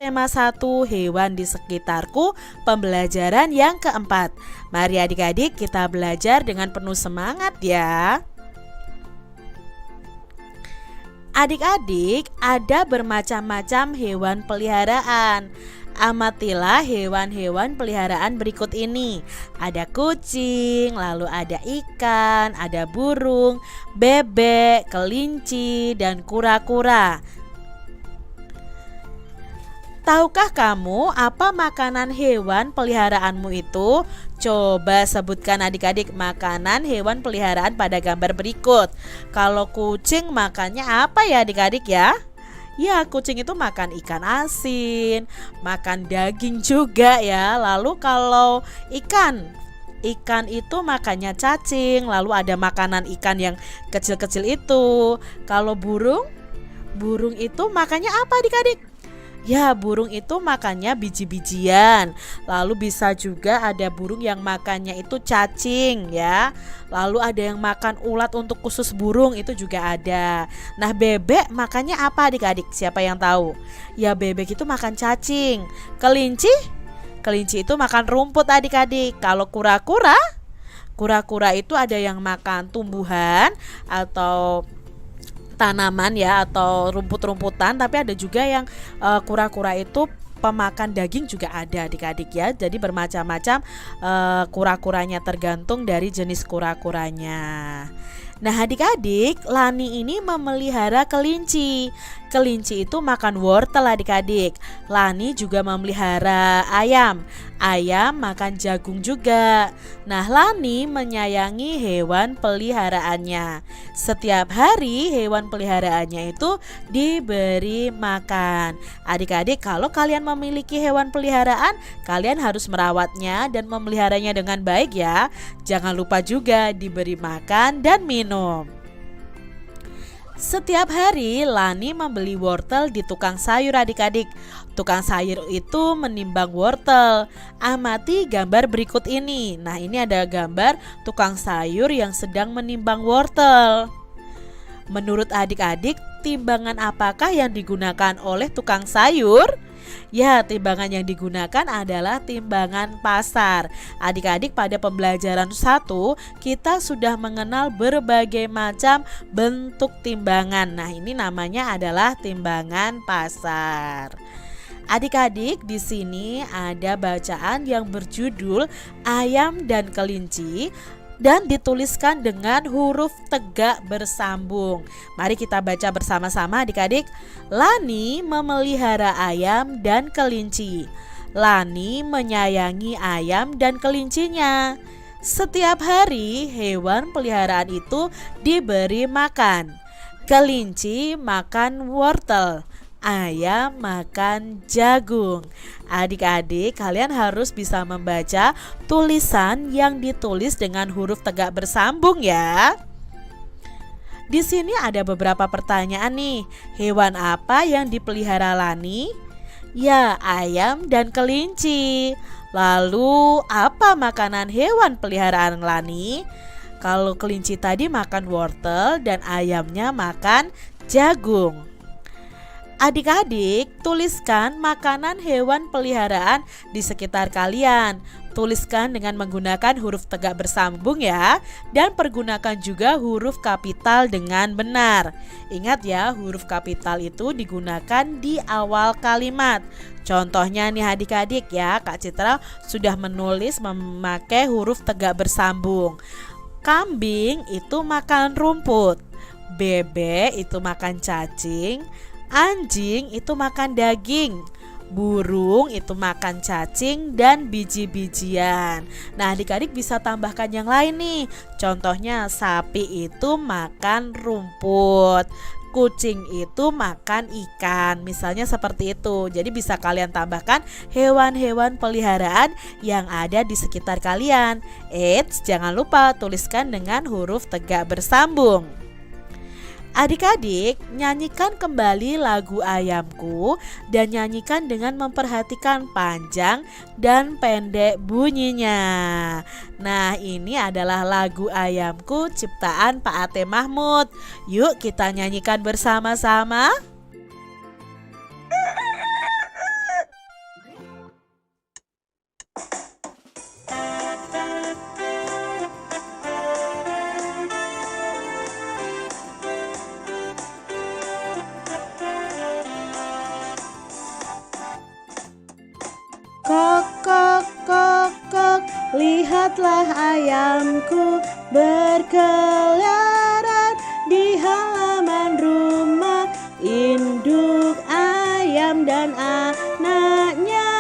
Tema 1 hewan di sekitarku, pembelajaran yang keempat. Mari adik-adik kita belajar dengan penuh semangat ya. Adik-adik, ada bermacam-macam hewan peliharaan. Amatilah hewan-hewan peliharaan berikut ini. Ada kucing, lalu ada ikan, ada burung, bebek, kelinci, dan kura-kura. Tahukah kamu apa makanan hewan peliharaanmu itu? Coba sebutkan adik-adik makanan hewan peliharaan pada gambar berikut. Kalau kucing makannya apa ya adik-adik ya? Ya, kucing itu makan ikan asin, makan daging juga ya. Lalu kalau ikan itu makannya cacing, lalu ada makanan ikan yang kecil-kecil itu. Kalau burung itu makannya apa adik-adik? Ya, burung itu makannya biji-bijian. Lalu bisa juga ada burung yang makannya itu cacing ya. Lalu ada yang makan ulat untuk khusus burung, itu juga ada. Nah, bebek makannya apa adik-adik? Siapa yang tahu? Ya, bebek itu makan cacing. Kelinci itu makan rumput adik-adik. Kalau kura-kura itu ada yang makan tumbuhan atau tanaman ya, atau rumput-rumputan, tapi ada juga yang kura-kura itu pemakan daging juga ada adik-adik ya. Jadi bermacam-macam kura-kuranya, tergantung dari jenis kura-kuranya. Nah adik-adik, Lani ini memelihara kelinci. Kelinci itu makan wortel adik-adik. Lani juga memelihara ayam. Ayam makan jagung juga. Nah Lani menyayangi hewan peliharaannya. Setiap hari hewan peliharaannya itu diberi makan. Adik-adik, kalau kalian memiliki hewan peliharaan, kalian harus merawatnya dan memeliharanya dengan baik ya. Jangan lupa juga diberi makan dan minum. Setiap hari Lani membeli wortel di tukang sayur adik-adik. Tukang sayur itu menimbang wortel. Amati gambar berikut ini. Nah, ini ada gambar tukang sayur yang sedang menimbang wortel. Menurut adik-adik, timbangan apakah yang digunakan oleh tukang sayur? Ya, timbangan yang digunakan adalah timbangan pasar. Adik-adik, pada pembelajaran 1 kita sudah mengenal berbagai macam bentuk timbangan. Nah, ini namanya adalah timbangan pasar. Adik-adik, di sini ada bacaan yang berjudul Ayam dan Kelinci dan dituliskan dengan huruf tegak bersambung. Mari kita baca bersama-sama adik-adik. Lani memelihara ayam dan kelinci. Lani menyayangi ayam dan kelincinya. Setiap hari hewan peliharaan itu diberi makan. Kelinci makan wortel, ayam makan jagung. Adik-adik, kalian harus bisa membaca tulisan yang ditulis dengan huruf tegak bersambung ya. Di sini ada beberapa pertanyaan nih. Hewan apa yang dipelihara Lani? Ya, ayam dan kelinci. Lalu, apa makanan hewan peliharaan Lani? Kalau kelinci tadi makan wortel dan ayamnya makan jagung. Adik-adik, tuliskan makanan hewan peliharaan di sekitar kalian. Tuliskan dengan menggunakan huruf tegak bersambung ya. Dan pergunakan juga huruf kapital dengan benar. Ingat ya, huruf kapital itu digunakan di awal kalimat. Contohnya nih adik-adik ya, Kak Citra sudah menulis memakai huruf tegak bersambung. Kambing itu makan rumput. Bebek itu makan cacing. Anjing itu makan daging. Burung itu makan cacing dan biji-bijian. Nah adik-adik bisa tambahkan yang lain nih. Contohnya sapi itu makan rumput, kucing itu makan ikan. Misalnya seperti itu. Jadi bisa kalian tambahkan hewan-hewan peliharaan yang ada di sekitar kalian. Eits, jangan lupa tuliskan dengan huruf tegak bersambung. Adik-adik, nyanyikan kembali lagu Ayamku dan nyanyikan dengan memperhatikan panjang dan pendek bunyinya. Nah, ini adalah lagu Ayamku ciptaan Pak Ate Mahmud. Yuk kita nyanyikan bersama-sama. lihatlah ayamku berkeliaran di halaman rumah, induk ayam dan anaknya.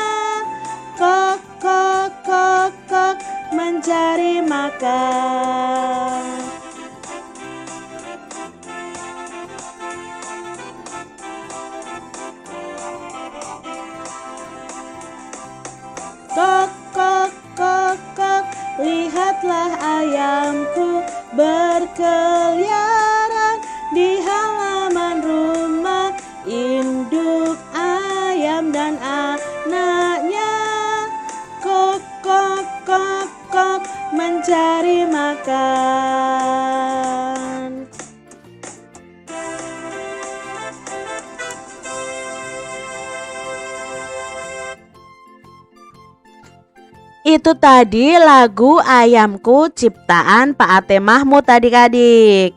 Kok, kok, kok, kok, mencari makan. Kok, kok, kok, kok, lihatlah ayamku berkeliaran di halaman rumah, induk ayam dan anaknya. Kok, kok, kok, kok, mencari makan. Itu tadi lagu Ayamku ciptaan Pak Atem Mahmud adik-adik.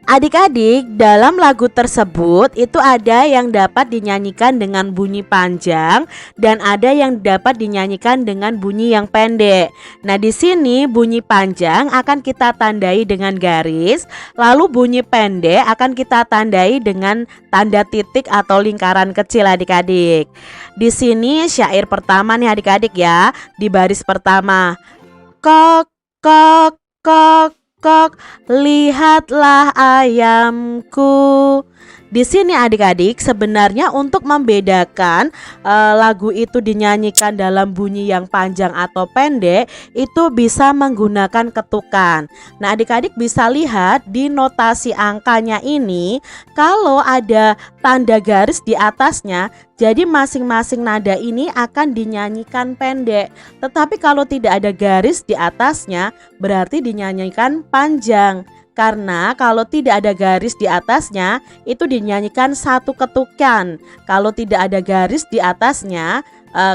Adik-adik, dalam lagu tersebut itu ada yang dapat dinyanyikan dengan bunyi panjang dan ada yang dapat dinyanyikan dengan bunyi yang pendek. Nah, di sini bunyi panjang akan kita tandai dengan garis, lalu bunyi pendek akan kita tandai dengan tanda titik atau lingkaran kecil adik-adik. Di sini syair pertama nih adik-adik ya, di baris pertama. Kok, kok, kok, kok, lihatlah ayamku. Di sini adik-adik sebenarnya untuk membedakan lagu itu dinyanyikan dalam bunyi yang panjang atau pendek itu bisa menggunakan ketukan. Nah, adik-adik bisa lihat di notasi angkanya ini kalau ada tanda garis di atasnya, jadi masing-masing nada ini akan dinyanyikan pendek. Tetapi kalau tidak ada garis di atasnya berarti dinyanyikan panjang. Karena kalau tidak ada garis di atasnya itu dinyanyikan satu ketukan. Kalau tidak ada garis di atasnya,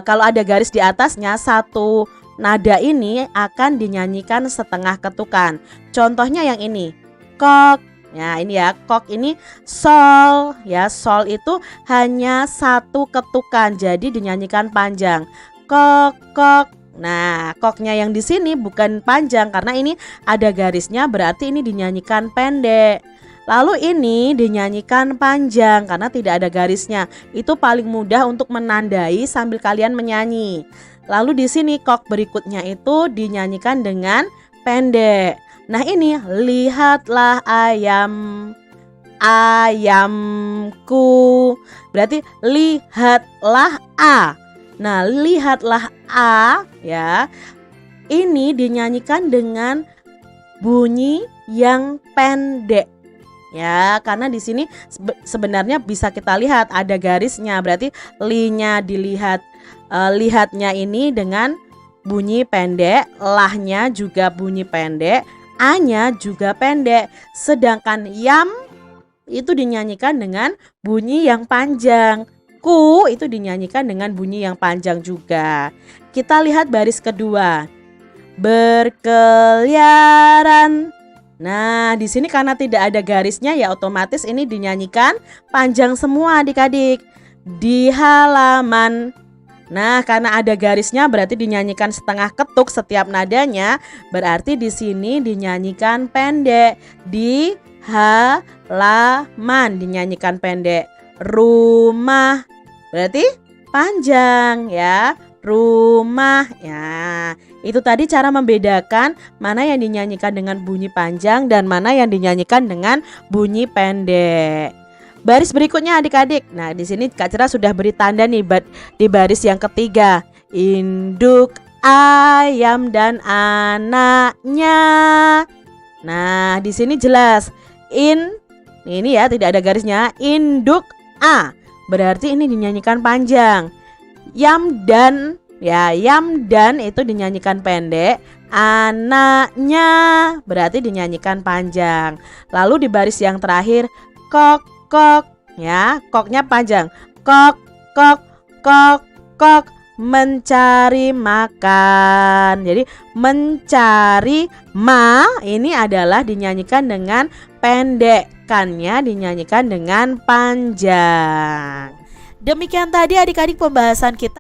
kalau ada garis di atasnya satu nada ini akan dinyanyikan setengah ketukan. Contohnya yang ini, kok. Ya ini ya, kok ini sol ya, sol itu hanya satu ketukan jadi dinyanyikan panjang. Kok, kok. Nah, koknya yang di sini bukan panjang karena ini ada garisnya, berarti ini dinyanyikan pendek. Lalu ini dinyanyikan panjang karena tidak ada garisnya. Itu paling mudah untuk menandai sambil kalian menyanyi. Lalu di sini kok berikutnya itu dinyanyikan dengan pendek. Nah, ini lihatlah ayamku. Berarti lihatlah a. Nah, lihatlah a ya. Ini dinyanyikan dengan bunyi yang pendek. Ya, karena di sini sebenarnya bisa kita lihat ada garisnya. Berarti li-nya dilihat, lihatnya ini dengan bunyi pendek, lahnya juga bunyi pendek, a-nya juga pendek. Sedangkan yam itu dinyanyikan dengan bunyi yang panjang. Ku itu dinyanyikan dengan bunyi yang panjang juga. Kita lihat baris kedua. Berkeliaran. Nah, di sini karena tidak ada garisnya ya otomatis ini dinyanyikan panjang semua adik-adik. Di halaman. Nah, karena ada garisnya berarti dinyanyikan setengah ketuk setiap nadanya, berarti di sini dinyanyikan pendek. Di halaman dinyanyikan pendek. Rumah berarti panjang ya, rumah ya. Itu tadi cara membedakan mana yang dinyanyikan dengan bunyi panjang dan mana yang dinyanyikan dengan bunyi pendek. Baris berikutnya adik-adik. Nah, di sini Kak Cera sudah beri tanda nih di baris yang ketiga. Induk ayam dan anaknya. Nah, di sini jelas ini ya tidak ada garisnya. Induk a. Berarti ini dinyanyikan panjang. Yam dan ya, yam dan itu dinyanyikan pendek. Anaknya berarti dinyanyikan panjang. Lalu di baris yang terakhir kok, kok ya, koknya panjang. Kok, kok, kok, kok, mencari makan. Jadi mencari ma ini adalah dinyanyikan dengan pendek. Kannya dinyanyikan dengan panjang. Demikian tadi adik-adik pembahasan kita